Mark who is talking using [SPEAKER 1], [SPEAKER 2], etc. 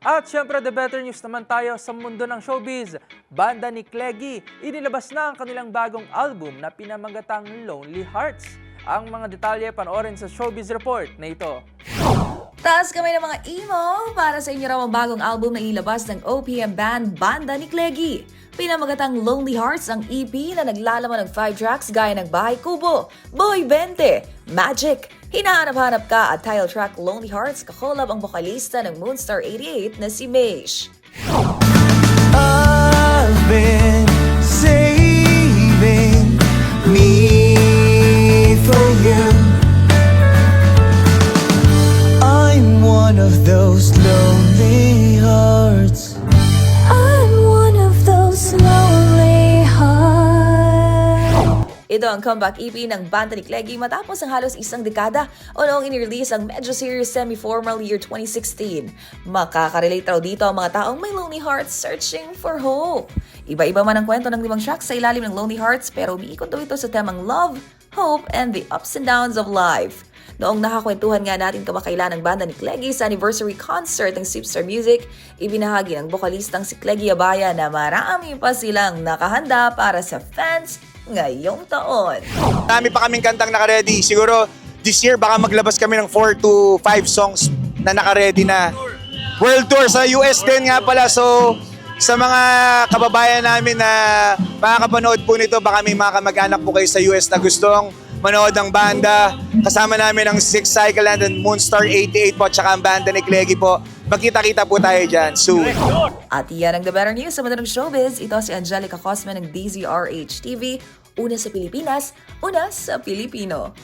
[SPEAKER 1] At syempre, the better news naman tayo sa mundo ng showbiz. Banda ni Cleggy, inilabas na ang kanilang bagong album na pinamagatang Lonely Hearts. Ang mga detalye panoorin sa Showbiz Report na ito.
[SPEAKER 2] Taas kamay ng mga emo para sa inyo raw ang bagong album na ilabas ng OPM band Banda ni Cleggy. Pinamagatang Lonely Hearts ang EP na naglalaman ng 5 tracks gaya ng Bahay Kubo, Boy 20, Magic, Hinahanap-hanap Ka at title track Lonely Hearts kakolab ang bokalista ng Moonstar 88 na si Maish.
[SPEAKER 3] I've been saving me for you. I'm one of those lonely hearts. I'm one of those lonely hearts.
[SPEAKER 2] Ito ang comeback EP ng Banda ni Cleggy matapos ang halos isang dekada o noong inirelease ang medyo serious semi-formal year 2016. Makakarelate raw dito ang mga taong may lonely hearts searching for hope. Iba-iba man ang kwento ng 5 tracks sa ilalim ng Lonely Hearts pero umiikot daw ito sa temang love, hope, and the ups and downs of life. Noong nakakwentuhan nga natin kamakailan ng Banda ni Cleggy sa anniversary concert ng Sipstar Music, ibinahagi ng bokalistang si Cleggy Abaya na marami pa silang nakahanda para sa fans ngayong taon.
[SPEAKER 4] Dami pa kaming kantang naka-ready. Siguro this year baka maglabas kami ng 4 to 5 songs na naka-ready na. World tour sa US din nga pala. So sa mga kababayan namin na makakapanood po nito, baka may mga kamag-anak po kayo sa US na gustong manood ng banda. Kasama namin ang Six Cycle and Moonstar 88 po, tsaka ang Banda ni Cleggy po. Magkita-kita po tayo dyan soon.
[SPEAKER 2] At yan ang The Better News sa mundo ng showbiz. Ito si Angelica Cosman ng DZRH TV. Una sa Pilipinas, una sa Pilipino.